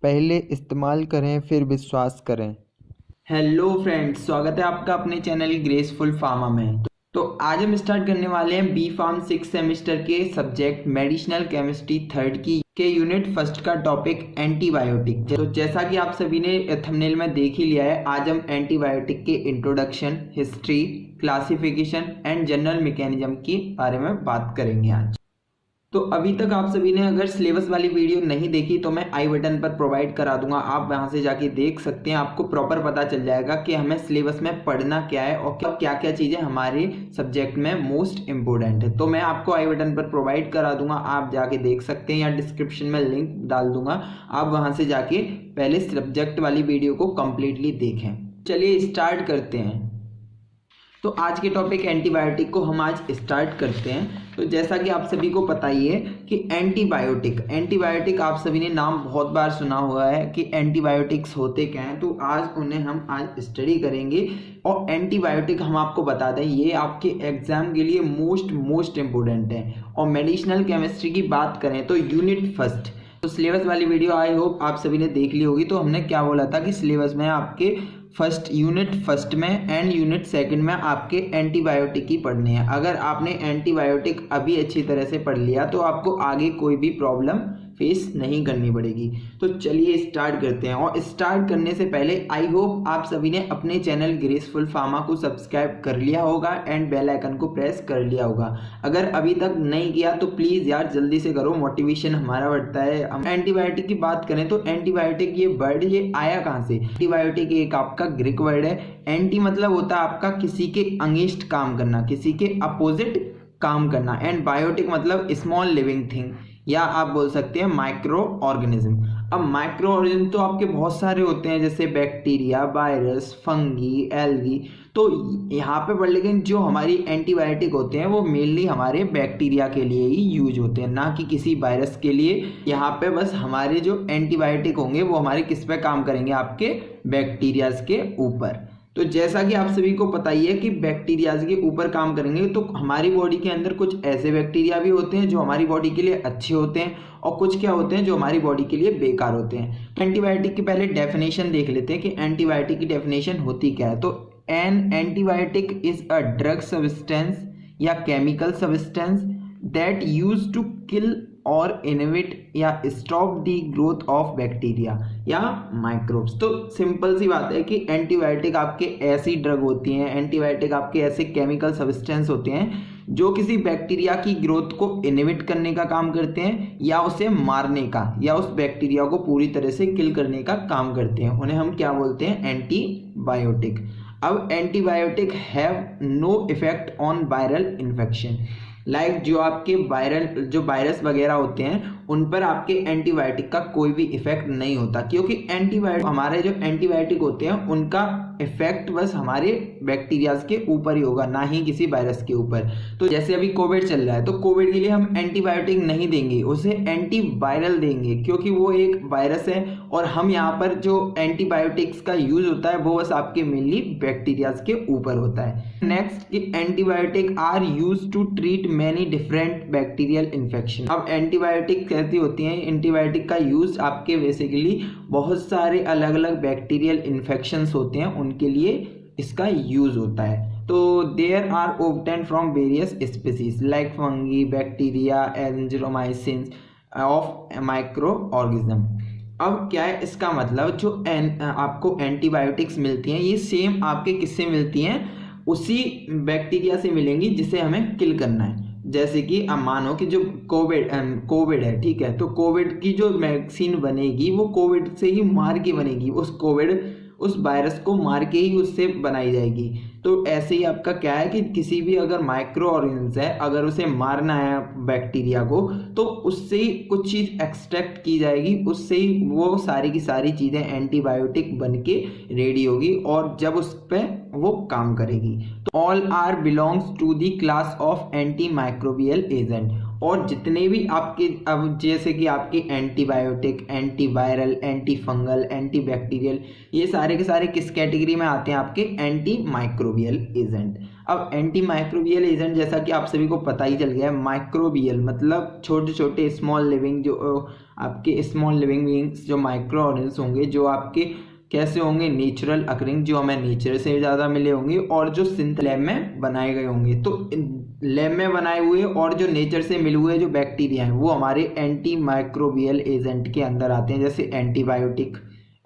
पहले इस्तेमाल करें फिर विश्वास करें। हेलो फ्रेंड्स, स्वागत है आपका अपने चैनल ग्रेसफुल फार्मा में। तो आज हम स्टार्ट करने वाले हैं बी फार्म 6 सेमेस्टर के सब्जेक्ट मेडिसिनल केमिस्ट्री थर्ड की के यूनिट फर्स्ट का टॉपिक एंटीबायोटिक। तो जैसा कि आप सभी ने थंबनेल में देख ही लिया है, आज हम एंटीबायोटिक के introduction, history, classification and general mechanism के बारे में बात करेंगे आज। तो अभी तक आप सभी ने अगर सिलेबस वाली वीडियो नहीं देखी तो मैं आई बटन पर प्रोवाइड करा दूंगा, आप वहां से जाके देख सकते हैं। आपको प्रॉपर पता चल जाएगा कि हमें सिलेबस में पढ़ना क्या है और क्या क्या चीजें हमारे सब्जेक्ट में मोस्ट इंपोर्टेंट है। तो मैं आपको आई बटन पर प्रोवाइड करा दूंगा, आप जाके देख सकते हैं, या डिस्क्रिप्शन में लिंक डाल दूंगा, आप वहां से जाके पहले सब्जेक्ट वाली वीडियो को कंप्लीटली देखें। चलिए स्टार्ट करते हैं। तो आज के टॉपिक एंटीबायोटिक को हम आज स्टार्ट करते हैं। तो जैसा कि आप सभी को पता ही है कि एंटीबायोटिक आप सभी ने नाम बहुत बार सुना हुआ है कि एंटीबायोटिक्स होते क्या हैं। तो आज उन्हें हम आज स्टडी करेंगे। और एंटीबायोटिक हम आपको बता दें, ये आपके एग्जाम के लिए मोस्ट इंपोर्टेंट है। और मेडिसिनल केमिस्ट्री की बात करें तो यूनिट फर्स्ट, तो सिलेबस वाली वीडियो आई होप आप सभी ने देख ली होगी। तो हमने क्या बोला था कि सिलेबस में आपके यूनिट फर्स्ट में एंड यूनिट सेकंड में आपके एंटीबायोटिक ही पढ़ने हैं। अगर आपने एंटीबायोटिक अभी अच्छी तरह से पढ़ लिया तो आपको आगे कोई भी प्रॉब्लम फेस नहीं करनी पड़ेगी। तो चलिए स्टार्ट करते हैं। और स्टार्ट करने से पहले आई होप आप सभी ने अपने चैनल ग्रेसफुल फार्मा को सब्सक्राइब कर लिया होगा एंड बेल आइकन को प्रेस कर लिया होगा। अगर अभी तक नहीं किया तो प्लीज़ यार जल्दी से करो, मोटिवेशन हमारा बढ़ता है। हम एंटीबायोटिक की बात करें तो एंटीबायोटिक ये वर्ड ये आया कहाँ से? एंटीबायोटिक एक आपका ग्रीक वर्ड है। एंटी मतलब होता है आपका किसी के अगेंस्ट काम करना, किसी के अपोजिट काम करना। एंड बायोटिक मतलब स्मॉल लिविंग थिंग, या आप बोल सकते हैं माइक्रो ऑर्गेनिज्म। अब माइक्रो ऑर्गेनिज्म तो आपके बहुत सारे होते हैं, जैसे बैक्टीरिया, वायरस, फंगी, एल्गी। तो यहाँ पे पढ़, लेकिन जो हमारी एंटीबायोटिक होते हैं वो मेनली हमारे बैक्टीरिया के लिए ही यूज होते हैं, ना कि किसी वायरस के लिए। यहाँ पे बस हमारे जो एंटीबायोटिक होंगे वो हमारे किस पे काम करेंगे? आपके बैक्टीरियाज के ऊपर। तो जैसा कि आप सभी को पता ही है कि बैक्टीरियाज के ऊपर काम करेंगे। तो हमारी बॉडी के अंदर कुछ ऐसे बैक्टीरिया भी होते हैं जो हमारी बॉडी के लिए अच्छे होते हैं, और कुछ क्या होते हैं जो हमारी बॉडी के लिए बेकार होते हैं। एंटीबायोटिक की पहले डेफिनेशन देख लेते हैं कि एंटीबायोटिक की डेफिनेशन होती क्या है। तो an antibiotic is a drug substance या chemical substance that use to kill और इनहिबिट या stop the growth of bacteria या माइक्रोब्स। तो सिंपल सी बात है कि एंटीबायोटिक आपके ऐसी ड्रग होती हैं, एंटीबायोटिक आपके ऐसे केमिकल सब्सटेंस होते हैं जो किसी बैक्टीरिया की ग्रोथ को इनहिबिट करने का काम करते हैं, या उसे मारने का, या उस बैक्टीरिया को पूरी तरह से किल करने का काम करते हैं। उन्हें हम क्या बोलते हैं? एंटीबायोटिक। अब antibiotic have no effect on viral infection. Like जो आपके वायरस वगैरह होते हैं उन पर आपके एंटीबायोटिक का कोई भी इफेक्ट नहीं होता, क्योंकि एंटीबायोटिक हमारे जो एंटीबायोटिक होते हैं उनका इफेक्ट बस हमारे बैक्टीरियाज के ऊपर ही होगा, ना ही किसी वायरस के ऊपर। तो जैसे अभी कोविड चल रहा है तो कोविड के लिए हम एंटीबायोटिक नहीं देंगे, उसे एंटीवायरल देंगे, क्योंकि वो एक वायरस है। और हम यहाँ पर जो एंटीबायोटिक्स का यूज होता है वो बस आपके मेनली बैक्टीरियाज के ऊपर होता है। नेक्स्ट कि antibiotic are use to treat many different bacterial infection. अब एंटीबायोटिक कैसी होती हैं? एंटीबायोटिक का यूज आपके बेसिकली बहुत सारे अलग अलग बैक्टीरियल इन्फेक्शंस होते हैं उनके लिए इसका यूज होता है। तो there are obtain from various species like fungi, bacteria, एंजिरोमाइसिन ऑफ माइक्रो ऑर्गेनिज्म। अब क्या है इसका मतलब? जो आपको एंटीबायोटिक्स मिलती हैं ये सेम आपके किससे मिलती हैं? उसी बैक्टीरिया से मिलेंगी जिसे हमें किल करना है। जैसे कि अब मानो कि जो कोविड है, ठीक है, तो कोविड की जो वैक्सीन बनेगी वो कोविड से ही मार के बनेगी, उस वायरस को मार के ही उससे बनाई जाएगी। तो ऐसे ही आपका क्या है कि किसी भी अगर माइक्रो ऑर्गेनिज्म है, अगर उसे मारना है बैक्टीरिया को, तो उससे ही कुछ चीज़ एक्सट्रैक्ट की जाएगी, उससे ही वो सारी की सारी चीज़ें एंटीबायोटिक बन के रेडी होगी, और जब उस पर वो काम करेगी। तो all are belongs to the class of anti microbial agent. और जितने भी आपके, अब जैसे कि आपके antibiotic, antiviral, anti fungal, antibacterial, ये सारे के सारे किस कैटेगरी में आते हैं? आपके एंटी माइक्रोबियल एजेंट। अब एंटी माइक्रोबियल एजेंट जैसा कि आप सभी को पता ही चल गया है, माइक्रोबियल मतलब छोटे छोटे स्मॉल लिविंग, जो आपके स्मॉल लिविंग बीइंग्स जो माइक्रो ऑर्गेनिज्म होंगे, जो आपके कैसे होंगे, नेचुरल अकरिंग, जो हमें नेचर से ज़्यादा मिले होंगे और जो सिंथ लैब में बनाए गए होंगे। तो लैब में बनाए हुए और जो नेचर से मिले हुए जो बैक्टीरिया हैं वो हमारे एंटी माइक्रोबियल एजेंट के अंदर आते हैं, जैसे antibiotic,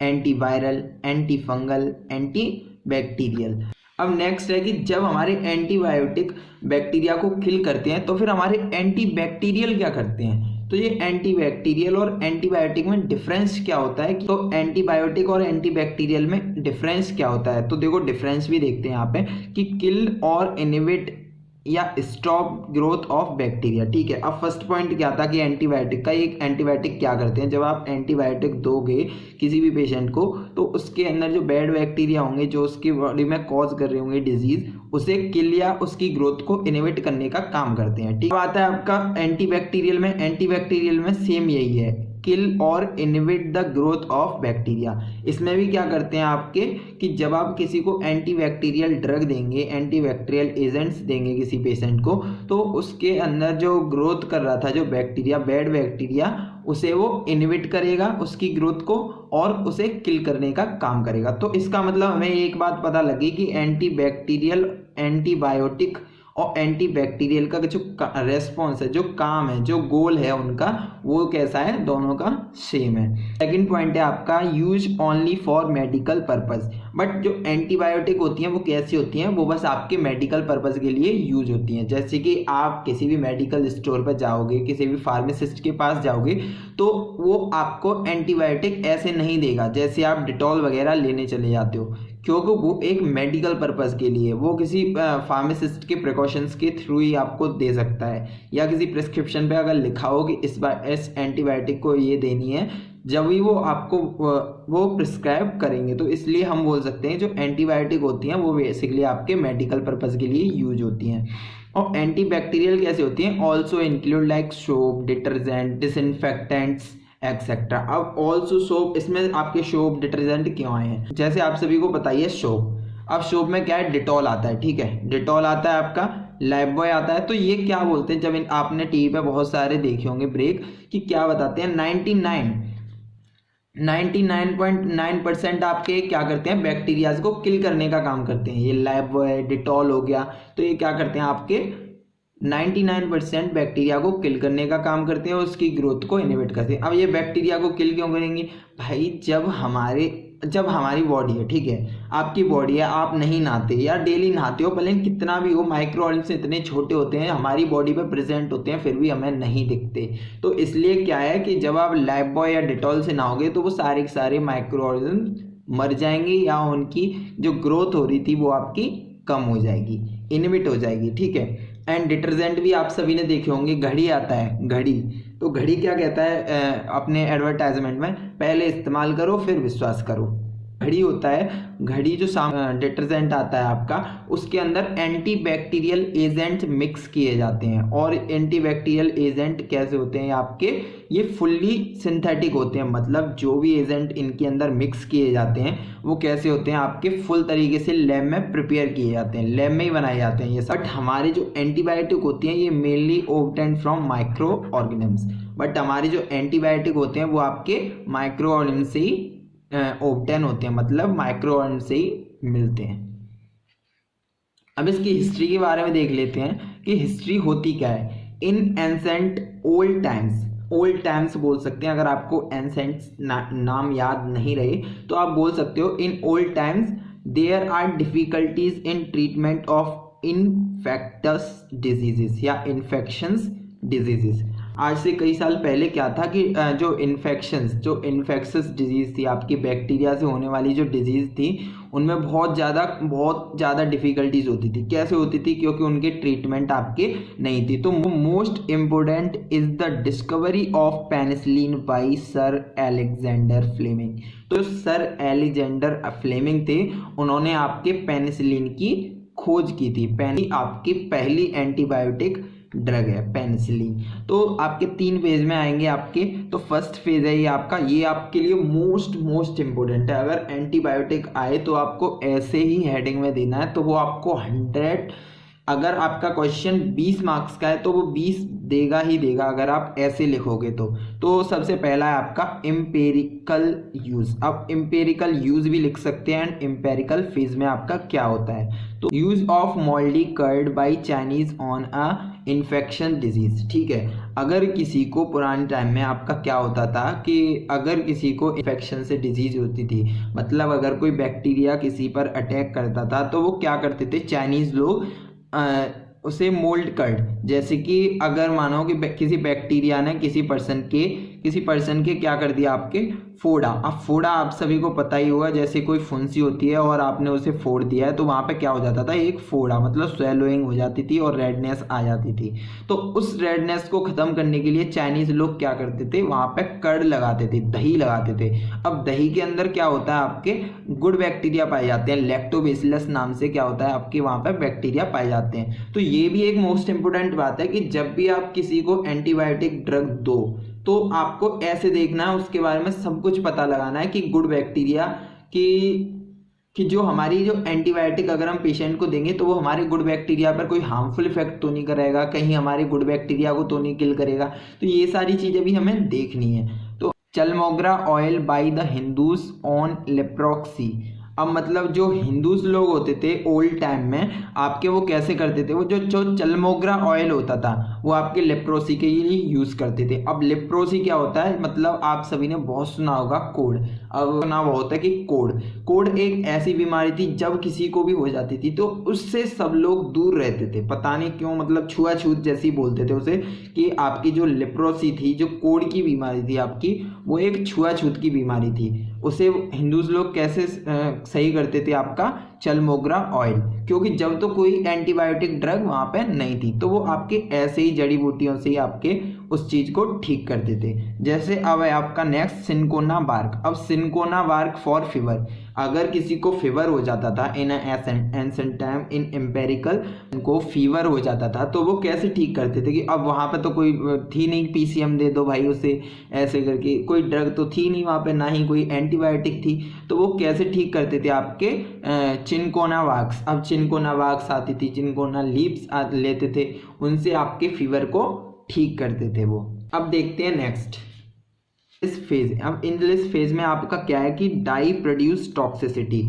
antiviral, anti fungal, anti bacterial. अब नेक्स्ट है कि जब हमारे एंटीबायोटिक बैक्टीरिया को किल करते हैं तो फिर हमारे एंटी बैक्टीरियल क्या करते हैं। तो ये एंटी बैक्टीरियल और एंटीबायोटिक में डिफरेंस क्या होता है, तो एंटीबायोटिक और एंटीबैक्टीरियल में डिफरेंस क्या होता है। तो देखो डिफरेंस भी देखते हैं यहाँ पे कि किल और इनहिबिट या स्टॉप ग्रोथ ऑफ बैक्टीरिया। ठीक है, अब फर्स्ट पॉइंट क्या था कि एंटीबायोटिक का, एक एंटीबायोटिक क्या करते हैं, जब आप एंटीबायोटिक दोगे किसी भी पेशेंट को तो उसके अंदर जो बैड बैक्टीरिया होंगे जो उसकी बॉडी में कॉज कर रहे होंगे डिजीज, उसे किल या उसकी ग्रोथ को इनहिबिट करने का काम करते हैं। ठीक आता है आपका एंटीबैक्टीरियल में, एंटीबैक्टीरियल में सेम यही है, किल और inhibit the growth of bacteria. इसमें भी क्या करते हैं आपके कि जब आप किसी को एंटीबैक्टीरियल ड्रग देंगे, एंटीबैक्टीरियल एजेंट्स देंगे किसी पेशेंट को, तो उसके अंदर जो ग्रोथ कर रहा था जो बैक्टीरिया, बैड बैक्टीरिया, उसे वो इनहिबिट करेगा उसकी ग्रोथ को और उसे किल करने का काम करेगा। तो इसका मतलब हमें एक बात पता लगी कि एंटीबैक्टीरियल, एंटीबायोटिक और एंटीबैक्टीरियल का जो रेस्पॉन्स है, जो काम है, जो गोल है उनका, वो कैसा है, दोनों का सेम है। सेकंड पॉइंट है आपका use only for medical purpose. But जो एंटीबायोटिक होती हैं वो कैसी होती हैं, वो बस आपके मेडिकल पर्पस के लिए यूज होती हैं। जैसे कि आप किसी भी मेडिकल स्टोर पर जाओगे, किसी भी फार्मासिस्ट के पास जाओगे तो वो आपको एंटीबायोटिक ऐसे नहीं देगा जैसे आप डिटॉल वगैरह लेने चले जाते हो, क्योंकि वो एक मेडिकल पर्पस के लिए, वो किसी फार्मासिस्ट के प्रिकॉशंस के थ्रू ही आपको दे सकता है, या किसी प्रिस्क्रिप्शन पे अगर लिखा हो कि इस एंटीबायोटिक को ये देनी है, जब भी वो आपको वो प्रिस्क्राइब करेंगे। तो इसलिए हम बोल सकते हैं जो एंटीबायोटिक होती हैं वो बेसिकली आपके मेडिकल पर्पस के लिए यूज होती हैं। और एंटीबैक्टीरियल कैसे होती हैं, also include like soap, detergent, disinfectants etcetera. अब ऑल्सो सोप, इसमें आपके सोप डिटर्जेंट क्यों आए हैं, जैसे आप सभी को पता ही है सोप, अब सोप में क्या है, डिटॉल आता है। ठीक है, डिटॉल आता है, आपका लाइफबॉय आता है। तो ये क्या बोलते हैं, जब आपने टीवी पे बहुत सारे देखे होंगे ब्रेक, कि क्या बताते हैं, 99.9% आपके क्या करते हैं, बैक्टीरियाज को किल करने का काम करते हैं। ये लाइफबॉय, डिटॉल हो गया, तो ये क्या करते हैं, आपके 99% बैक्टीरिया को किल करने का काम करते हैं, उसकी ग्रोथ को इनहिबिट करते हैं। अब ये बैक्टीरिया को किल क्यों करेंगे भाई, जब हमारी बॉडी है, ठीक है, आपकी बॉडी है, आप नहीं नहाते या डेली नहाते हो, भले कितना भी हो, माइक्रो ऑर्गेनिज्म इतने छोटे होते हैं, हमारी बॉडी पे प्रेजेंट होते हैं, फिर भी हमें नहीं दिखते। तो इसलिए क्या है कि जब आप लाइफबॉय या डिटॉल से नहाओगे तो वो सारे के सारे माइक्रो ऑर्गेनिज्म मर जाएंगे, या उनकी जो ग्रोथ हो रही थी वो आपकी कम हो जाएगी, इनहिबिट हो जाएगी। ठीक है, एंड डिटर्जेंट भी आप सभी ने देखे होंगे, घड़ी आता है, घड़ी, तो घड़ी क्या कहता है अपने एडवर्टाइजमेंट में, पहले इस्तेमाल करो फिर विश्वास करो। घड़ी होता है, घड़ी जो डिटर्जेंट आता है आपका, उसके अंदर एंटीबैक्टीरियल एजेंट मिक्स किए जाते हैं। और एंटीबैक्टीरियल एजेंट कैसे होते हैं आपके, ये फुल्ली सिंथेटिक होते हैं, मतलब जो भी एजेंट इनके अंदर मिक्स किए जाते हैं वो कैसे होते हैं, आपके फुल तरीके से लैब में प्रिपेयर किए जाते हैं, लैब में ही बनाए जाते हैं ये सब। बट हमारे जो एंटीबायोटिक होती हैं ये mainly obtained from micro organism, but हमारे जो एंटीबायोटिक होते हैं वो आपके माइक्रो ऑर्गेनिज्म से ही ऑब्टेन होते हैं, मतलब माइक्रो ऑर्गेनिज्म से ही मिलते हैं। अब इसकी हिस्ट्री के बारे में देख लेते हैं कि हिस्ट्री होती क्या है। In ancient old times, old times बोल सकते हैं, अगर आपको एंसेंट नाम याद नहीं रहे तो आप बोल सकते हो in old times there are difficulties in treatment of infects diseases या इन्फेक्शंस डिजीजेस। आज से कई साल पहले क्या था कि जो इन्फेक्शस डिजीज थी, आपकी बैक्टीरिया से होने वाली जो डिजीज थी, उनमें बहुत ज़्यादा डिफिकल्टीज होती थी। कैसे होती थी, क्योंकि उनके ट्रीटमेंट आपके नहीं थी। तो most important is the discovery of penicillin by sir Alexander Fleming. तो सर अलेक्जेंडर फ्लेमिंग थे, उन्होंने आपके पेनिसिलिन की खोज की थी। आपकी पहली एंटीबायोटिक ड्रग है पेनिसिलिन। तो आपके 3 फेज में आएंगे आपके। तो फर्स्ट फेज है ये आपका, ये आपके लिए मोस्ट इम्पोर्टेंट है। अगर एंटीबायोटिक आए तो आपको ऐसे ही हेडिंग में देना है, तो वो आपको 100, अगर आपका क्वेश्चन 20 मार्क्स का है तो वो 20 देगा ही देगा अगर आप ऐसे लिखोगे तो सबसे पहला है आपका एम्पेरिकल यूज। अब एम्पेरिकल यूज भी लिख सकते हैं एंड एम्पेरिकल फेज में आपका क्या होता है, तो use of mouldy curd by Chinese on a infection disease. ठीक है, अगर किसी को पुराने टाइम में आपका क्या होता था कि अगर किसी को इन्फेक्शन से डिजीज होती थी, मतलब अगर कोई बैक्टीरिया किसी पर अटैक करता था, तो वो क्या करते थे चाइनीज लोग, उसे मोल्ड कर्ड, जैसे कि अगर मानो कि किसी बैक्टीरिया ने किसी पर्सन के क्या कर दिया आपके फोड़ा। अब फोड़ा आप सभी को पता ही होगा, जैसे कोई फुंसी होती है और आपने उसे फोड़ दिया है तो वहाँ पे क्या हो जाता था, एक फोड़ा, मतलब स्वेलोइंग हो जाती थी और रेडनेस आ जाती थी। तो उस रेडनेस को ख़त्म करने के लिए चाइनीज़ लोग क्या करते थे, वहाँ पे कर्ड लगाते थे, दही लगाते थे। अब दही के अंदर क्या होता है, आपके गुड बैक्टीरिया पाए जाते हैं, लैक्टोबैसिलस नाम से क्या होता है आपके वहाँ पे बैक्टीरिया पाए जाते हैं। तो ये भी एक मोस्ट इंपोर्टेंट बात है कि जब भी आप किसी को एंटीबायोटिक ड्रग दो तो आपको ऐसे देखना है, उसके बारे में सब कुछ पता लगाना है कि गुड बैक्टीरिया कि जो हमारी जो एंटीबायोटिक अगर हम पेशेंट को देंगे तो वो हमारे गुड बैक्टीरिया पर कोई हार्मफुल इफेक्ट तो नहीं करेगा, कहीं हमारे गुड बैक्टीरिया को तो नहीं किल करेगा। तो ये सारी चीज़ें भी हमें देखनी है। तो chaulmoogra oil by the Hindus on leprosy. अब मतलब जो हिंदूज लोग होते थे ओल्ड टाइम में आपके, वो कैसे करते थे, वो जो चलमोग्रा ऑयल होता था वो आपके लेप्रोसी के लिए यूज करते थे। अब लेप्रोसी क्या होता है, मतलब आप सभी ने बहुत सुना होगा कोढ़। अब ना वो होता है कि कोढ़ एक ऐसी बीमारी थी जब किसी को भी हो जाती थी तो उससे सब लोग दूर रहते थे, पता नहीं क्यों, मतलब छुआछूत जैसी बोलते थे उसे, कि आपकी जो लेप्रोसी थी, जो कोढ़ की बीमारी थी आपकी, वो एक छुआछूत की बीमारी थी। उसे हिंदूज लोग कैसे सही करते थे, आपका चलमोग्रा ऑयल, क्योंकि जब तो कोई एंटीबायोटिक ड्रग वहाँ पे नहीं थी तो वो आपके ऐसे ही जड़ी बूटियों से ही आपके उस चीज़ को ठीक करते थे। जैसे अब है आपका नेक्स्ट सिनकोना बार्क। अब सिनकोना बार्क फॉर फीवर, अगर किसी को फीवर हो जाता था in ancient time, in empirical को फीवर हो जाता था तो वो कैसे ठीक करते थे, कि अब वहाँ पे तो कोई थी नहीं, पीसीएम दे दो भाई उसे, ऐसे करके कोई ड्रग तो थी नहीं वहाँ पे, ना ही कोई एंटीबायोटिक थी, तो वो कैसे ठीक करते थे आपके चिनकोना वाक्स। अब चिनकोना वाक्स आती थी, चिनकोना लीव्स लेते थे, उनसे आपके फीवर को ठीक करते थे वो। अब देखते हैं नेक्स्ट इस फेज। अब इन दिस फेज में आपका क्या है कि die produce toxicity.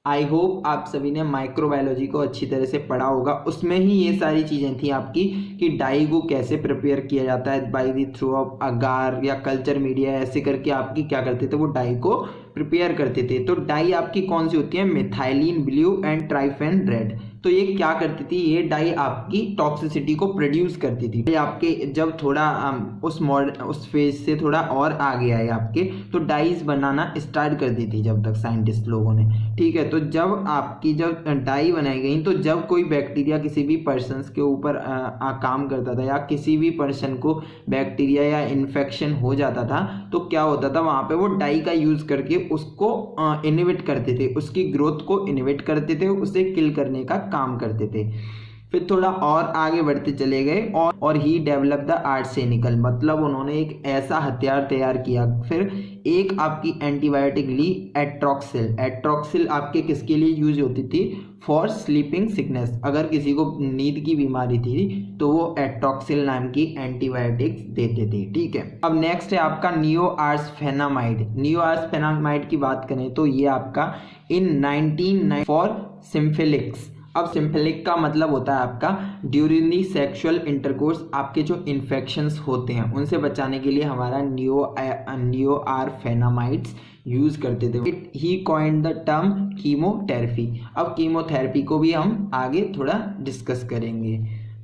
I hope आप सभी ने माइक्रोबायोलॉजी को अच्छी तरह से पढ़ा होगा, उसमें ही ये सारी चीज़ें थी आपकी कि डाई को कैसे प्रिपेयर किया जाता है बाय द थ्रू ऑफ अगार या कल्चर मीडिया, ऐसे करके आपकी क्या करते थे, वो डाई को प्रिपेयर करते थे। तो डाई आपकी कौन सी होती है, मिथाइलिन ब्लू एंड ट्राइफेन रेड। तो ये क्या करती थी, ये डाई आपकी टॉक्सिसिटी को प्रोड्यूस करती थी। आपके जब थोड़ा उस फेज से थोड़ा और आगे आए आपके, तो डाइज बनाना स्टार्ट कर दी थी जब तक साइंटिस्ट लोगों ने। ठीक है, तो जब डाई बनाई गई, तो जब कोई बैक्टीरिया किसी भी पर्सन के ऊपर काम करता था या किसी भी पर्सन को बैक्टीरिया या इन्फेक्शन हो जाता था, तो क्या होता था, वहाँ पे वो डाई का यूज करके उसको इनहिबिट करते थे, उसकी ग्रोथ को इनहिबिट करते थे, उसे किल करने का काम करते थे। फिर थोड़ा और आगे बढ़ते चले गए और ही डेवलप द आर्सेनिकल, मतलब उन्होंने एक ऐसा हथियार तैयार किया। फिर एक आपकी एंटीबायोटिक ली एट्रॉक्सिल आपके किसके लिए यूज होती थी, फॉर स्लीपिंग सिकनेस। अगर किसी को नींद की बीमारी थी तो वो एट्रॉक्सिल नाम की एंटीबायोटिक्स देते थे। ठीक है, अब नेक्स्ट है आपका नियोआर्सफेनामाइड की बात करें तो ये आपका इन 1990 फॉर सिम्फिलिक्स। अब सिम्फिलिक का मतलब होता है आपका ड्यूरिंग दी सेक्सुअल इंटरकोर्स, आपके जो इन्फेक्शंस होते हैं उनसे बचाने के लिए हमारा नियोआरफेनामाइड्स यूज करते थे। ही कॉइन्ड द टर्म कीमोथेरेपी। अब कीमोथेरेपी को भी हम आगे थोड़ा डिस्कस करेंगे।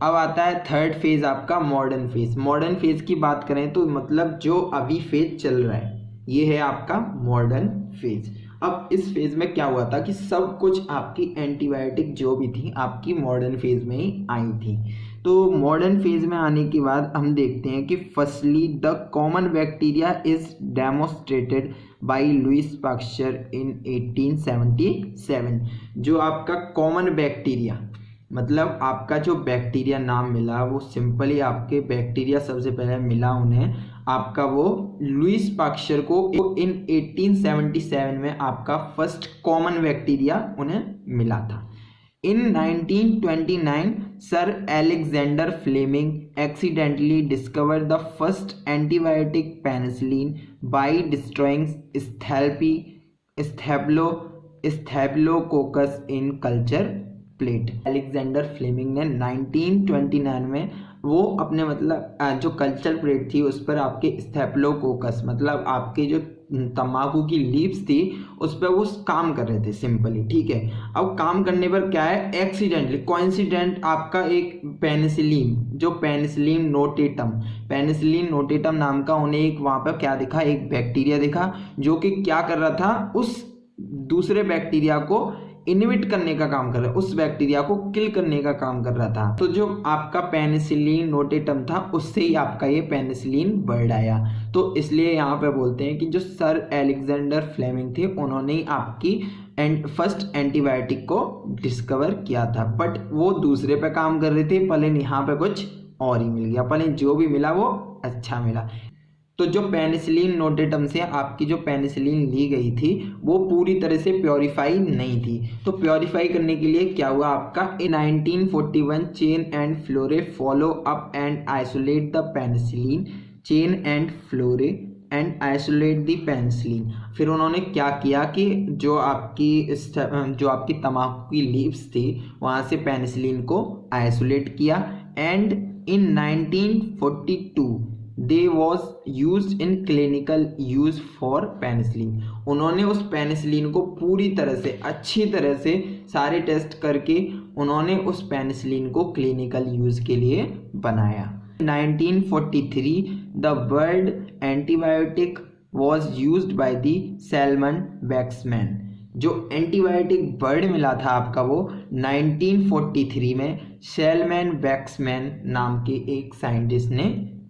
अब आता है थर्ड फेज आपका मॉडर्न फेज। मॉडर्न फेज की बात करें तो मतलब जो अभी फेज चल रहा है ये है आपका मॉडर्न फेज। अब इस फेज में क्या हुआ था कि सब कुछ आपकी एंटीबायोटिक जो भी थी आपकी मॉडर्न फेज में ही आई थी। तो मॉडर्न फेज में आने के बाद हम देखते हैं कि firstly the common bacteria is demonstrated by Louis Pasteur in 1877। जो आपका कॉमन बैक्टीरिया, मतलब आपका जो बैक्टीरिया नाम मिला वो सिंपली आपके बैक्टीरिया सबसे पहले मिला उन्हें आपका वो लुईस पाश्चर को इन 1877 में आपका फर्स्ट कॉमन बैक्टीरिया उन्हें मिला था। In 1929, Sir Alexander Fleming accidentally discovered the first antibiotic penicillin by destroying Staphylococcus in culture plate। Alexander Fleming ने 1929 में वो अपने मतलब जो कल्चर प्लेट थी उस पर आपके स्टेफिलोकोकस मतलब आपके जो तंबाकू की लीव्स थी उस पर वो काम कर रहे थे सिंपली, ठीक है। अब काम करने पर क्या है, एक्सीडेंटली कोइंसिडेंट आपका एक पेनिसिलिन जो पेनिसिलिन नोटेटम नाम का उन्हें एक वहाँ पर क्या दिखा, एक बैक्टीरिया दिखा जो कि क्या कर रहा था, उस दूसरे बैक्टीरिया को इनहिबिट करने का काम कर रहा है, उस बैक्टीरिया को किल करने का काम कर रहा था। तो जो आपका पेनिसिलिन नोटेटम था उससे ही आपका ये पेनिसिलिन वर्ड आया। तो इसलिए यहाँ पे बोलते हैं कि जो सर अलेक्जेंडर फ्लेमिंग थे उन्होंने ही आपकी फर्स्ट एंटीबायोटिक को डिस्कवर किया था। बट वो दूसरे पे काम कर रहे थे, पहले यहाँ पे कुछ और ही मिल गया, पहले जो भी मिला वो अच्छा मिला। तो जो पेनिसिलिन नोटेटम से आपकी जो पेनिसिलिन ली गई थी वो पूरी तरह से प्योरीफाई नहीं थी। तो प्योरीफाई करने के लिए क्या हुआ आपका, इन 1941 chain and फ्लोरे follow up and isolate the penicillin, chain and फ्लोरे and isolate the penicillin. फिर उन्होंने क्या किया कि जो आपकी तंबाकू की लीव्स थी वहाँ से पेनिसिलिन को आइसोलेट किया and in 1942 they was use in clinical use for penicillin. उन्होंने उस पेनिसिलिन को पूरी तरह से अच्छी तरह से सारे टेस्ट करके उन्होंने उस पेनिसिलिन को क्लिनिकल यूज के लिए बनाया। 1943 the word antibiotic was used by the Selman Waksman. जो एंटीबायोटिक वर्ड मिला था आपका वो 1943 में सैलमन वैक्समैन नाम के एक साइंटिस्ट ने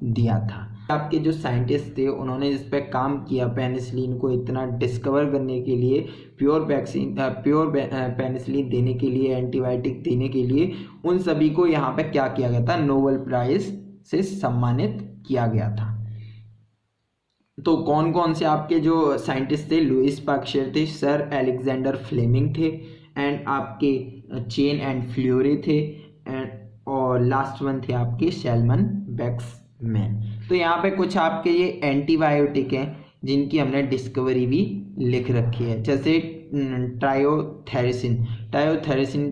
दिया था। आपके जो साइंटिस्ट थे उन्होंने इस पर काम किया पेनिसिलिन को इतना डिस्कवर करने के लिए, प्योर पेनिसिलिन देने के लिए, एंटीबायोटिक देने के लिए, उन सभी को यहाँ पे क्या किया गया था, नोबेल प्राइज से सम्मानित किया गया था। तो कौन कौन से आपके जो साइंटिस्ट थे, लुईस पाश्चर थे, सर अलेक्जेंडर फ्लेमिंग थे एंड आपके चेन एंड फ्लोरे थे और लास्ट वन थे आपके सैलमन वैक्समैन। तो यहाँ पे कुछ आपके ये एंटीबायोटिक हैं जिनकी हमने डिस्कवरी भी लिख रखी है, जैसे ट्रायोथेरेसिन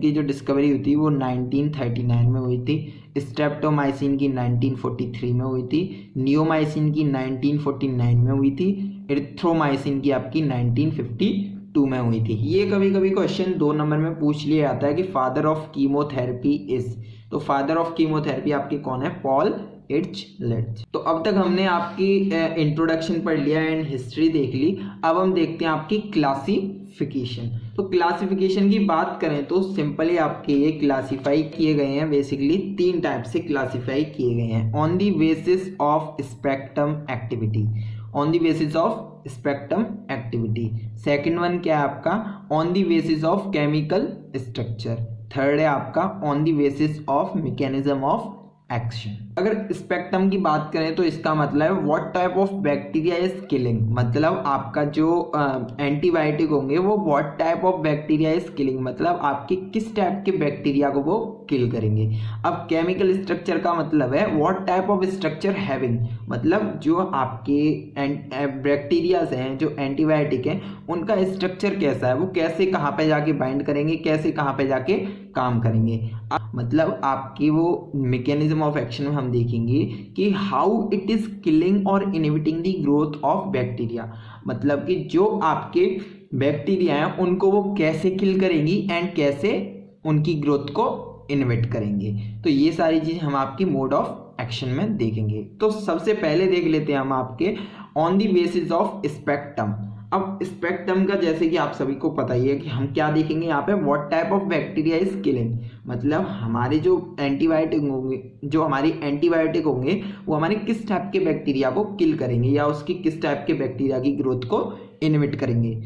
की जो डिस्कवरी हुई थी वो 1939 में हुई थी, स्ट्रेप्टोमाइसिन की 1943 में हुई थी, नियोमाइसिन की 1949 में हुई थी, एरिथ्रोमाइसिन की आपकी 1952 में हुई थी। ये कभी कभी क्वेश्चन 2 नंबर में पूछ लिया जाता है कि फादर ऑफ कीमोथेरेपी इज, तो फादर ऑफ कीमोथेरेपी आपके कौन है, पॉल एर्चलेट। तो अब तक हमने आपकी इंट्रोडक्शन पढ़ लिया एंड हिस्ट्री देख ली। अब हम देखते हैं आपकी क्लासिफिकेशन। तो क्लासिफिकेशन की बात करें तो सिंपली आपके ये क्लासिफाई किए गए हैं, बेसिकली 3 टाइप से क्लासिफाई किए गए हैं। On the basis of spectrum activity, on the basis of spectrum activity. Second one क्या है आपका, on the basis of chemical structure. Third है आपका on the basis of mechanism of action. अगर स्पेक्ट्रम की बात करें तो इसका मतलब है what type of bacteria is killing, मतलब आपका जो एंटीबायोटिक होंगे वो what type of bacteria is killing, मतलब आपके किस टाइप के बैक्टीरिया को वो किल करेंगे। अब केमिकल स्ट्रक्चर का मतलब है what type of structure having, मतलब जो आपके बैक्टीरियाज हैं जो एंटीबायोटिक हैं उनका स्ट्रक्चर कैसा है, वो कैसे कहाँ पे जाके बाइंड करेंगे, कैसे कहाँ पे जाके काम करेंगे। मतलब आपकी वो मैकेनिज्म ऑफ एक्शन में हम देखेंगे कि हाउ इट इज किलिंग और inhibiting the growth of bacteria, मतलब कि जो आपके बैक्टीरिया हैं उनको वो कैसे किल करेंगी एंड कैसे उनकी ग्रोथ को इनहिबिट करेंगे। तो ये सारी चीज हम आपकी मोड ऑफ एक्शन में देखेंगे। तो सबसे पहले देख लेते हैं हम आपके on the basis of spectrum. अब स्पेक्ट्रम का जैसे कि आप सभी को पता ही है कि हम क्या देखेंगे यहाँ पे, what type of bacteria is killing, मतलब हमारे जो हमारी एंटीबायोटिक होंगे वो हमारे किस टाइप के बैक्टीरिया को किल करेंगे या उसकी किस टाइप के बैक्टीरिया की ग्रोथ को इनहिबिट करेंगे।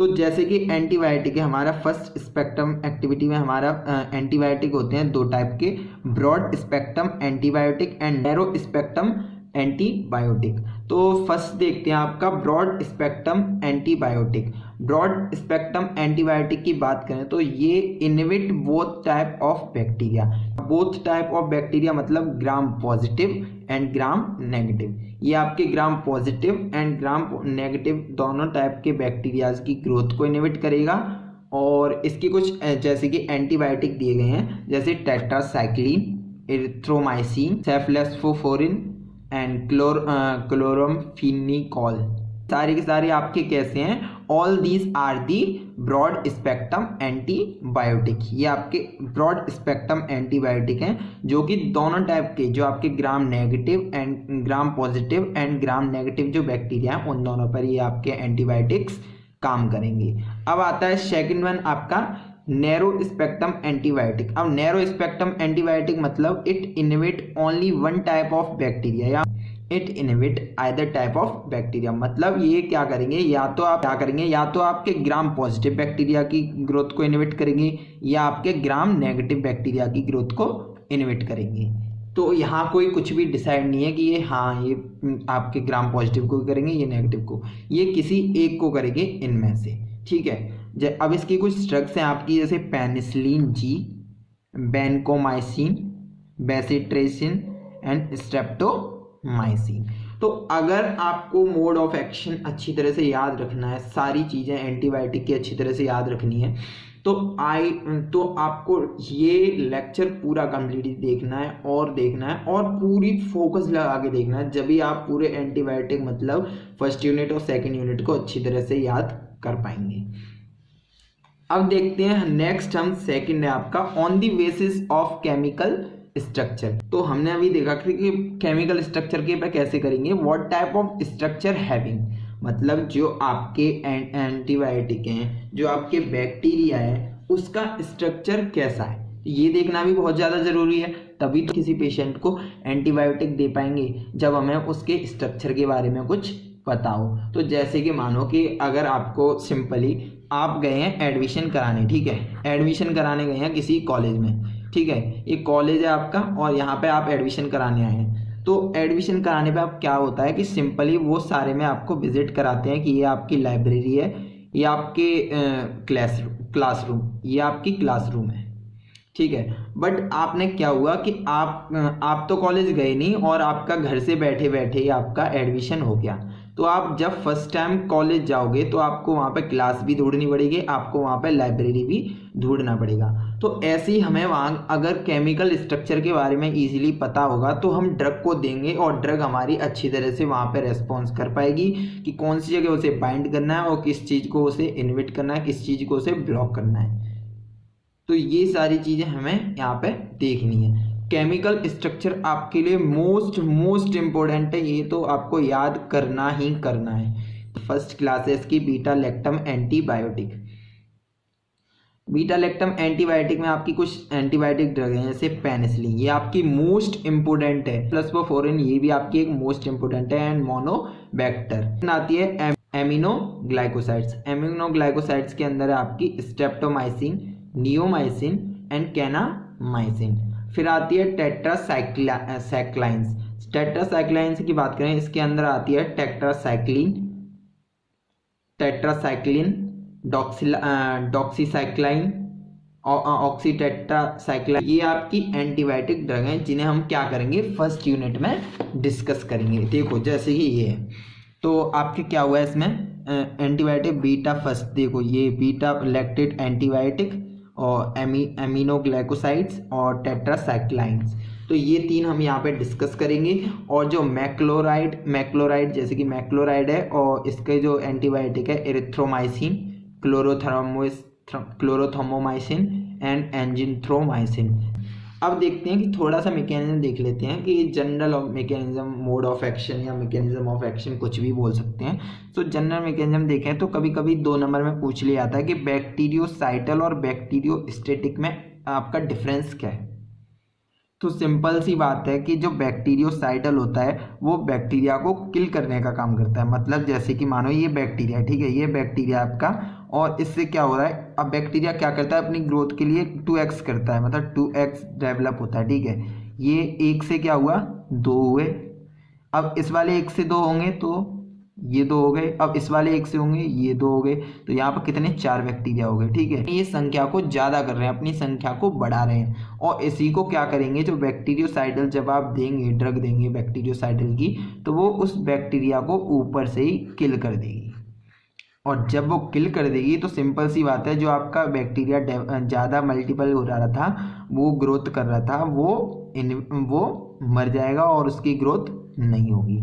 तो जैसे कि एंटीबायोटिक है, हमारा फर्स्ट स्पेक्ट्रम एक्टिविटी में हमारा एंटीबायोटिक होते हैं दो टाइप के, broad spectrum antibiotic and narrow spectrum antibiotic. तो फर्स्ट देखते हैं आपका broad spectrum antibiotic. Broad spectrum antibiotic की बात करें तो ये inhibit both type of bacteria. Both type of bacteria मतलब gram positive and gram negative. ये आपके gram positive and gram negative दोनों टाइप के बैक्टीरियाज की ग्रोथ को इनहिबिट करेगा। और इसकी कुछ जैसे कि एंटीबायोटिक दिए गए हैं, जैसे tetracycline, erythromycin, cephalosporin and chloramphenicol. सारे के सारे आपके कैसे हैं, all these are the broad spectrum antibiotic. ये आपके ब्रॉड स्पेक्ट्रम एंटीबायोटिक हैं जो कि दोनों टाइप के, जो आपके gram negative and gram positive and gram negative जो बैक्टीरिया हैं उन दोनों पर ये आपके एंटीबायोटिक्स काम करेंगे। अब आता है सेकंड वन आपका नैरो स्पेक्ट्रम एंटीबायोटिक। अब नैरो स्पेक्ट्रम एंटीबायोटिक मतलब it inhibit only one type of bacteria या it inhibit either type of bacteria. मतलब ये क्या करेंगे, या तो आपके ग्राम पॉजिटिव बैक्टीरिया की ग्रोथ को इनहिबिट करेंगे या आपके ग्राम नेगेटिव बैक्टीरिया की ग्रोथ को इनहिबिट करेंगे। तो यहाँ कोई कुछ भी डिसाइड नहीं है कि ये आपके ग्राम पॉजिटिव को करेंगे, ये नेगेटिव को, ये किसी एक को करेंगे इनमें से, ठीक है। अब इसकी कुछ ड्रग्स हैं आपकी, जैसे penicillin G, vancomycin, bacitracin and streptomycin. तो अगर आपको मोड ऑफ एक्शन अच्छी तरह से याद रखना है, सारी चीज़ें एंटीबायोटिक की अच्छी तरह से याद रखनी है, तो आपको ये लेक्चर पूरा कंप्लीटली देखना है और पूरी फोकस लगा के देखना है, जब भी आप पूरे एंटीबायोटिक मतलब फर्स्ट यूनिट और सेकंड यूनिट को अच्छी तरह से याद कर पाएंगे। अब देखते हैं नेक्स्ट, हम सेकंड है आपका on the basis of chemical structure. तो हमने अभी देखा कि केमिकल स्ट्रक्चर के पे कैसे करेंगे, what type of structure having, मतलब जो आपके एंटीबायोटिक हैं, जो आपके बैक्टीरिया है, उसका स्ट्रक्चर कैसा है, ये देखना भी बहुत ज़्यादा ज़रूरी है। तभी तो किसी पेशेंट को एंटीबायोटिक दे पाएंगे जब हमें उसके स्ट्रक्चर के बारे में कुछ पता हो। तो जैसे कि मानो कि अगर आपको सिंपली आप गए हैं एडमिशन कराने, ठीक है, एडमिशन कराने गए हैं किसी कॉलेज में, ठीक है, ये कॉलेज है आपका और यहाँ पे आप एडमिशन कराने आए हैं। तो एडमिशन कराने पे आप क्या होता है कि सिंपली वो सारे में आपको विजिट कराते हैं कि ये आपकी लाइब्रेरी है, ये आपके क्लासरूम, ये आपकी क्लासरूम है, ठीक है। बट आपने क्या हुआ कि आप तो कॉलेज गए नहीं और आपका घर से बैठे बैठे ही आपका एडमिशन हो गया। तो आप जब फर्स्ट टाइम कॉलेज जाओगे तो आपको वहाँ पे क्लास भी ढूंढनी पड़ेगी, आपको वहाँ पे लाइब्रेरी भी ढूंढना पड़ेगा। तो ऐसे ही हमें वहाँ अगर केमिकल स्ट्रक्चर के बारे में इजीली पता होगा तो हम ड्रग को देंगे और ड्रग हमारी अच्छी तरह से वहाँ पे रेस्पॉन्स कर पाएगी कि कौन सी जगह उसे बाइंड करना है और किस चीज़ को उसे इनहिबिट करना है, किस चीज़ को उसे ब्लॉक करना है। तो ये सारी चीज़ें हमें यहाँ पे देखनी है। केमिकल स्ट्रक्चर आपके लिए मोस्ट इम्पोर्टेंट है, ये तो आपको याद करना ही करना है। फर्स्ट क्लासेस की beta lactam antibiotic. Beta lactam antibiotic में आपकी कुछ एंटीबायोटिक ड्रग हैं, जैसे पेनिसिलिन, ये आपकी मोस्ट इंपोर्टेंट है। प्लस्पोफोरिन, ये भी आपकी एक मोस्ट इंपोर्टेंट है। एंड मोनोबैक्टर आती है एमिनोग्लाइकोसाइड्स। एमिनोग्लाइकोसाइड्स के अंदर है आपकी स्ट्रेप्टोमाइसिन, नियोमाइसिन एंड कैनामाइसिन। फिर आती है टेट्रासाइक्लाइंस। टेट्रासाइक्लाइंस की बात करें, इसके अंदर आती है टेट्रासाइक्लिन, डॉक्सीसाइक्लाइन, ऑक्सीटेट्रासाइक्लाइन। ये आपकी एंटीबायोटिक ड्रग हैं जिन्हें हम क्या करेंगे फर्स्ट यूनिट में डिस्कस करेंगे। देखो जैसे कि ये है, तो आपके क्या हुआ है इसमें एंटीबायोटिक बीटा फर्स्ट, देखो ये बीटा लैक्टेट एंटीबायोटिक और एमिनोग्लाइकोसाइड्स और टेट्रासाइक्लाइंस। तो ये तीन हम यहाँ पे डिस्कस करेंगे। और जो मैक्लोराइड जैसे कि मैक्लोराइड है और इसके जो एंटीबायोटिक है एरिथ्रोमाइसिन, क्लोरोथर्मोमाइसिन एंड एंजिथ्रोमाइसिन। अब देखते हैं कि थोड़ा सा मैकेनिज्म देख लेते हैं कि general mechanism, mode of action या मैकेनिज्म ऑफ एक्शन कुछ भी बोल सकते हैं। तो जनरल मैकेनिज्म देखें तो कभी कभी 2 नंबर में पूछ लिया जाता है कि बैक्टीरियोसाइटल और बैक्टीरियोस्टैटिक में आपका डिफरेंस क्या है। तो सिंपल सी बात है कि जो बैक्टीरियोसाइटल होता है वो बैक्टीरिया को किल करने का काम करता है। मतलब जैसे कि मानो ये बैक्टीरिया, ठीक है, ये बैक्टीरिया आपका और इससे क्या हो रहा है, अब बैक्टीरिया क्या करता है अपनी ग्रोथ के लिए 2x करता है, मतलब 2x डेवलप होता है, ठीक है। ये 1 से क्या हुआ 2 हुए, अब इस वाले 1 से 2 होंगे तो ये 2 हो गए, अब इस वाले 1 से होंगे ये 2 हो गए, तो यहाँ पर कितने 4 बैक्टीरिया हो गए, ठीक है। ये संख्या को ज़्यादा कर रहे हैं, अपनी संख्या को बढ़ा रहे हैं, और इसी को क्या करेंगे, जो बैक्टीरियोसाइडल जब आप देंगे, ड्रग देंगे बैक्टीरियोसाइडल की, तो वो उस बैक्टीरिया को ऊपर से ही किल कर देगी। और जब वो किल कर देगी तो सिंपल सी बात है, जो आपका बैक्टीरिया ज़्यादा मल्टीपल हो रहा था, वो ग्रोथ कर रहा था, वो मर जाएगा और उसकी ग्रोथ नहीं होगी।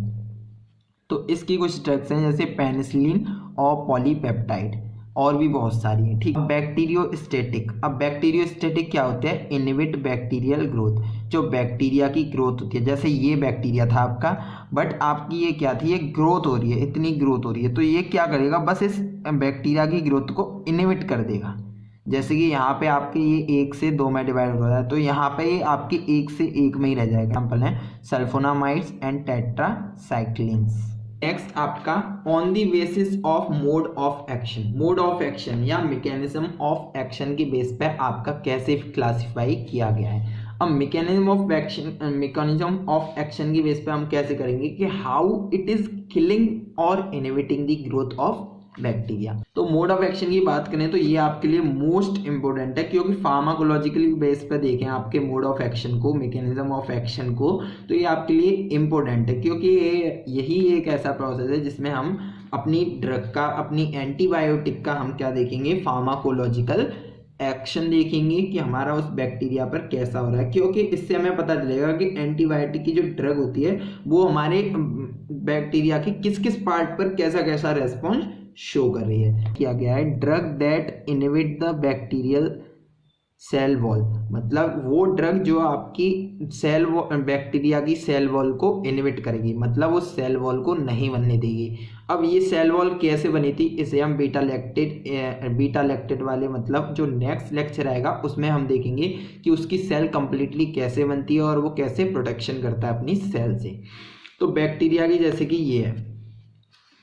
तो इसकी कुछ ड्रग्स हैं जैसे पेनिसिलिन और पॉलीपेप्टाइड, और भी बहुत सारी हैं, ठीक। बैक्टीरियोस्टेटिक, अब बैक्टीरियोस्टेटिक क्या होते हैं, इनहिबिट बैक्टीरियल ग्रोथ, जो बैक्टीरिया की ग्रोथ होती है, जैसे ये बैक्टीरिया था आपका, बट आपकी ये क्या थी, ये ग्रोथ हो रही है, इतनी ग्रोथ हो रही है, तो ये क्या करेगा, बस इस बैक्टीरिया की ग्रोथ को इनहिबिट कर देगा। जैसे कि यहाँ पे आपके ये 1 से 2 में डिवाइड हो रहा है, तो यहाँ पे ये आपके 1 से 1 में ही रह जाएगा। एग्जाम्पल है सल्फोनामाइड्स एंड टेट्रासाइक्लिन्स। नेक्स्ट आपका on the basis of mode of action या मैकेनिज्म ऑफ एक्शन के बेस पे आपका कैसे क्लासिफाई किया गया है। अब मैकेनिज्म ऑफ एक्शन की बेस पे हम कैसे करेंगे कि हाउ इट इज किलिंग और inhibiting the growth of bacteria. तो मोड ऑफ एक्शन की बात करें तो ये आपके लिए मोस्ट इंपोर्टेंट है, क्योंकि फार्माकोलॉजिकल बेस पे देखें आपके मोड ऑफ एक्शन को, मैकेनिज्म ऑफ एक्शन को, तो ये आपके लिए इंपॉर्टेंट है, क्योंकि यही एक ऐसा प्रोसेस है जिसमें हम अपनी ड्रग का, अपनी एंटीबायोटिक का हम क्या देखेंगे, फार्माकोलॉजिकल एक्शन देखेंगे कि हमारा उस बैक्टीरिया पर कैसा हो रहा है, क्योंकि इससे हमें पता चलेगा कि एंटीबायोटिक की जो ड्रग होती है वो हमारे बैक्टीरिया के किस किस पार्ट पर कैसा कैसा रेस्पॉन्स शो कर रही है। किया गया है drug that inhibit the bacterial cell wall, मतलब वो ड्रग जो आपकी सेल बैक्टीरिया की सेल वॉल को इनहिबिट करेगी, मतलब वो सेल वॉल को नहीं बनने देगी। अब ये सेल वॉल कैसे बनी थी, इसे हम बीटा लैक्टेट वाले, मतलब जो नेक्स्ट लेक्चर आएगा उसमें हम देखेंगे कि उसकी सेल कंप्लीटली कैसे बनती है और वो कैसे प्रोटेक्शन करता है अपनी सेल से। तो बैक्टीरिया की जैसे कि ये है,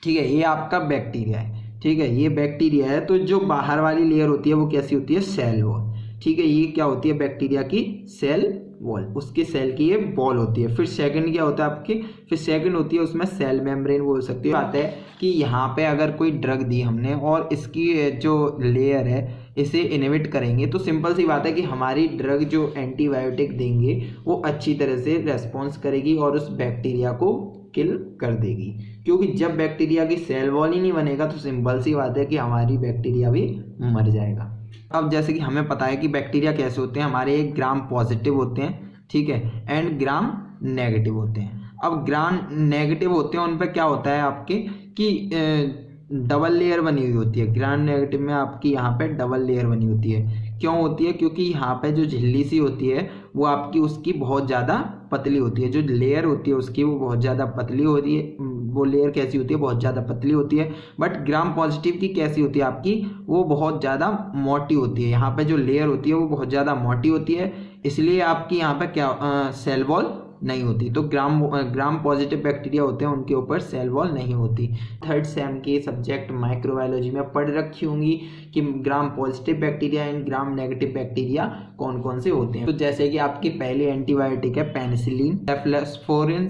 ठीक है, ये आपका बैक्टीरिया है, ठीक है, ये बैक्टीरिया है, तो जो बाहर वाली लेयर होती है वो कैसी होती है, सेल वॉल, ठीक है। ये क्या होती है, बैक्टीरिया की सेल वॉल, उसके सेल की ये बॉल होती है। फिर सेकंड क्या होता है आपकी, फिर सेकंड होती है उसमें सेल मेम्ब्रेन बोल सकते हो। बात है कि यहाँ पे अगर कोई ड्रग दी हमने और इसकी जो लेयर है इसे इनहिबिट करेंगे, तो सिंपल सी बात है कि हमारी ड्रग जो एंटीबायोटिक देंगे वो अच्छी तरह से रेस्पॉन्स करेगी और उस बैक्टीरिया को किल कर देगी, क्योंकि जब बैक्टीरिया की सेल वॉल ही नहीं बनेगा तो सिंपल सी बात है कि हमारी बैक्टीरिया भी मर जाएगा। अब जैसे कि हमें पता है कि बैक्टीरिया कैसे होते हैं, हमारे एक ग्राम पॉजिटिव होते हैं, ठीक है, एंड ग्राम नेगेटिव होते हैं। अब ग्राम नेगेटिव होते हैं उन पर क्या होता है आपके कि डबल लेयर बनी हुई होती है। ग्राम नेगेटिव में आपकी यहाँ पे डबल लेयर बनी होती है, क्यों होती है, क्योंकि यहाँ पे जो झिल्ली सी होती है वो आपकी उसकी बहुत ज़्यादा पतली होती है, जो लेयर होती है उसकी वो बहुत ज़्यादा पतली होती है। वो लेयर कैसी होती है, बहुत ज़्यादा पतली होती है। बट ग्राम पॉजिटिव की कैसी होती है आपकी, वो बहुत ज़्यादा मोटी होती है। यहाँ पे जो लेयर होती है वो बहुत ज़्यादा मोटी होती है, इसलिए आपकी यहाँ पे क्या सेल वॉल नहीं होती। तो ग्राम पॉजिटिव बैक्टीरिया होते हैं उनके ऊपर सेल वॉल नहीं होती। थर्ड सेम के सब्जेक्ट माइक्रोबायोलॉजी में पढ़ रखी होंगी कि ग्राम positive bacteria and gram negative bacteria कौन कौन से होते हैं। तो जैसे कि आपकी पहले एंटीबायोटिक है penicillin, cephalosporin,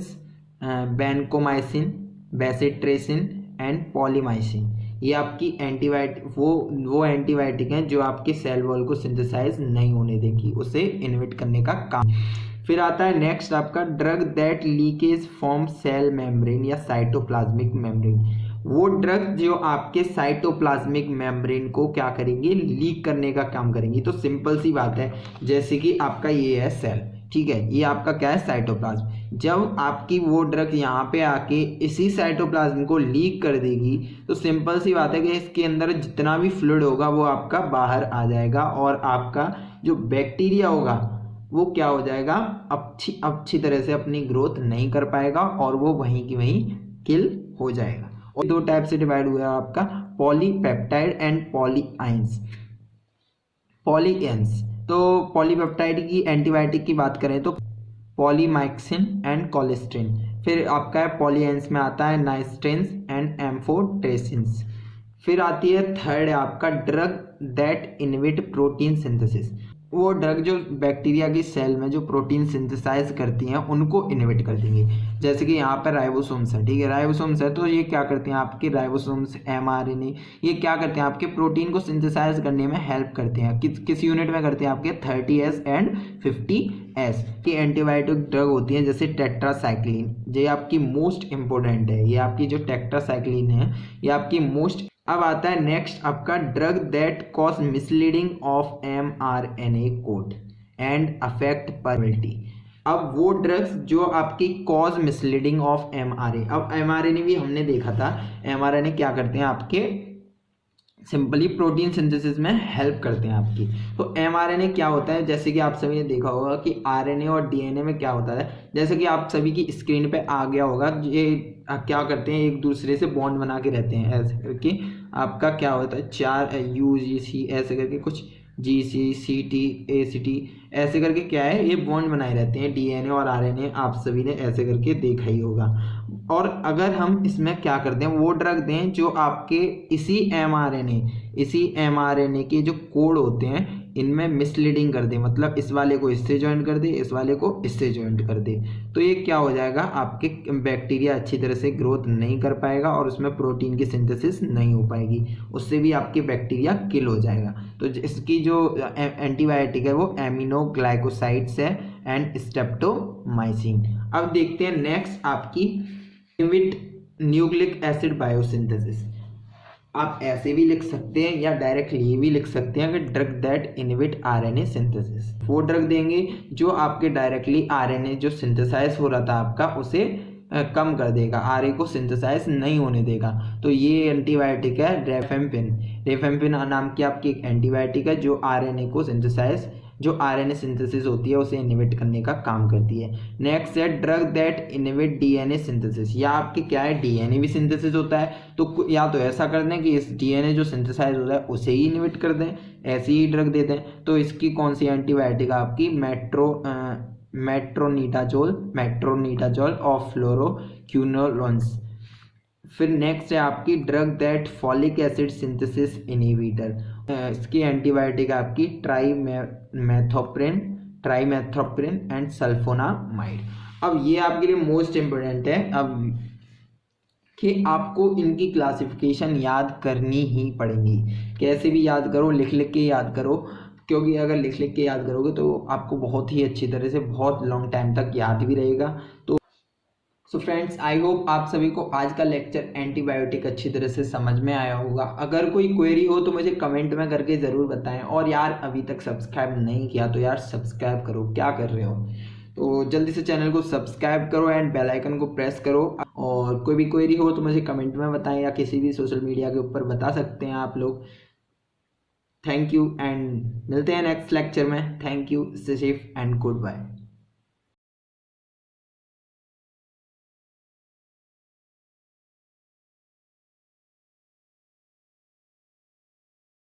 vancomycin, bacitracin and polymyxin. ये आपकी एंटीबायोटिक वो एंटीबायोटिक हैं जो आपके सेल वॉल को सिंथेसाइज नहीं होने देगी, उसे इनहिबिट करने का काम। फिर आता है नेक्स्ट आपका drug that leakage from cell membrane या साइटोप्लाज्मिक मेम्ब्रेन। वो ड्रग जो आपके साइटोप्लाज्मिक मेम्ब्रेन को क्या करेंगी, लीक करने का काम करेंगी। तो सिंपल सी बात है, जैसे कि आपका ये है सेल, ठीक है, ये आपका क्या है साइटोप्लाज्म। जब आपकी वो ड्रग यहाँ पे आके इसी साइटोप्लाज्म को लीक कर देगी तो सिंपल सी बात है कि इसके अंदर जितना भी फ्लूइड होगा वो आपका बाहर आ जाएगा और आपका जो बैक्टीरिया होगा वो क्या हो जाएगा, अच्छी तरह से अपनी ग्रोथ नहीं कर पाएगा और वो वहीं की वहीं किल हो जाएगा। और दो टाइप से डिवाइड हुआ है आपका, पॉलीपेप्टाइड एंड पॉलीएंस। तो पॉलीपेप्टाइड की एंटीबायोटिक की बात करें तो पॉलीमाइक्सिन एंड कोलेस्ट्रिन। फिर आपका है पॉलीएंस में आता है नाइस्ट्रेंस एंड एम्फोटेरेसिन्स। फिर आती है थर्ड है आपका drug that inhibit protein synthesis. वो ड्रग जो बैक्टीरिया की सेल में जो प्रोटीन सिंथेसाइज करती हैं उनको इनहिबिट कर देंगे। जैसे कि यहाँ पर राइबोसोम्स है, ठीक है, राइबोसोम्स है तो ये क्या करते हैं आपके राइबोसोम्स एमआरएनए, ये क्या करते हैं आपके प्रोटीन को सिंथेसाइज करने में हेल्प करते हैं। किस यूनिट में करते हैं आपके 30S एंड 50S की एंटीबायोटिक ड्रग होती है जैसे टेट्रासाइक्लिन, ये आपकी मोस्ट इंपॉर्टेंट है, ये आपकी जो टेट्रासाइक्लिन है ये आपकी मोस्ट। अब आता है नेक्स्ट आपका drug that cause misleading of mRNA code and affect permeability. अब वो ड्रग्स जो आपकी कॉज मिसलीडिंग ऑफ mRNA, अब mRNA भी हमने देखा था, mRNA क्या करते हैं आपके सिंपली प्रोटीन सिंथेसिस में हेल्प करते हैं आपकी। तो mRNA क्या होता है, जैसे कि आप सभी ने देखा होगा कि RNA और DNA में क्या होता है, जैसे कि आप सभी की स्क्रीन पे आ गया होगा, ये क्या करते हैं एक दूसरे से बॉन्ड बना के रहते हैं ऐसे करके। आपका क्या होता है 4 UGC ऐसे करके कुछ GC CT ACT ऐसे करके क्या है ये बॉन्ड बनाए रहते हैं। DNA और RNA आप सभी ने ऐसे करके देखा ही होगा। और अगर हम इसमें क्या करते हैं वो ड्रग दें जो आपके इसी mRNA के जो कोड होते हैं इनमें मिसलीडिंग कर दे, मतलब इस वाले को इससे ज्वाइंट कर दे, इस वाले को इससे ज्वाइंट कर दे, तो ये क्या हो जाएगा आपके बैक्टीरिया अच्छी तरह से ग्रोथ नहीं कर पाएगा और उसमें प्रोटीन की सिंथेसिस नहीं हो पाएगी, उससे भी आपके बैक्टीरिया किल हो जाएगा। तो इसकी जो एंटीबायोटिक है वो एमिनोग्लाइकोसाइड्स है एंड स्ट्रेप्टोमाइसिन। अब देखते हैं नेक्स्ट आपकी इनहिबिट न्यूक्लिक एसिड बायोसिंथेसिस। आप ऐसे भी लिख सकते हैं या डायरेक्टली ये भी लिख सकते हैं कि drug that inhibit RNA synthesis. वो ड्रग देंगे जो आपके डायरेक्टली RNA जो सिंथेसाइज हो रहा था आपका उसे कम कर देगा, RNA को सिंथेसाइज नहीं होने देगा। तो ये एंटीबायोटिक है रेफेम्पिन नाम की आपकी एक एंटीबायोटिक है जो RNA को सिंथेसाइज जो RNA सिंथेसिस होती है उसे इनहिबिट करने का काम करती है। नेक्स्ट है drug that inhibit DNA synthesis. या आपके क्या है DNA भी सिंथेसिस होता है, तो या तो ऐसा कर दें कि इस DNA जो सिंथेसाइज होता है उसे ही इनहिबिट कर दें, ऐसी ही ड्रग दे दें। तो इसकी कौन सी एंटीबायोटिक आपकी मेट्रोनिडाजोल ऑफ फ्लोरोक्विनोलोन्स। फिर नेक्स्ट है आपकी drug that folic acid synthesis inhibitor. इसकी एंटीबायोटिक आपकी ट्राइमेथोप्रिन एंड सल्फोनामाइड। अब ये आपके लिए मोस्ट इंपोर्टेंट है अब कि आपको इनकी क्लासिफिकेशन याद करनी ही पड़ेगी। कैसे भी याद करो, लिख लिख के याद करो, क्योंकि अगर लिख लिख के याद करोगे तो आपको बहुत ही अच्छी तरह से बहुत लॉन्ग टाइम तक याद भी रहेगा। तो सो फ्रेंड्स, आई होप आप सभी को आज का लेक्चर एंटीबायोटिक अच्छी तरह से समझ में आया होगा। अगर कोई क्वेरी हो तो मुझे कमेंट में करके ज़रूर बताएं। और यार अभी तक सब्सक्राइब नहीं किया तो यार सब्सक्राइब करो, क्या कर रहे हो, तो जल्दी से चैनल को सब्सक्राइब करो एंड बेल आइकन को प्रेस करो। और कोई भी क्वेरी हो तो मुझे कमेंट में बताएं या किसी भी सोशल मीडिया के ऊपर बता सकते हैं आप लोग। थैंक यू एंड मिलते हैं नेक्स्ट लेक्चर में। Thank you, stay safe and good bye.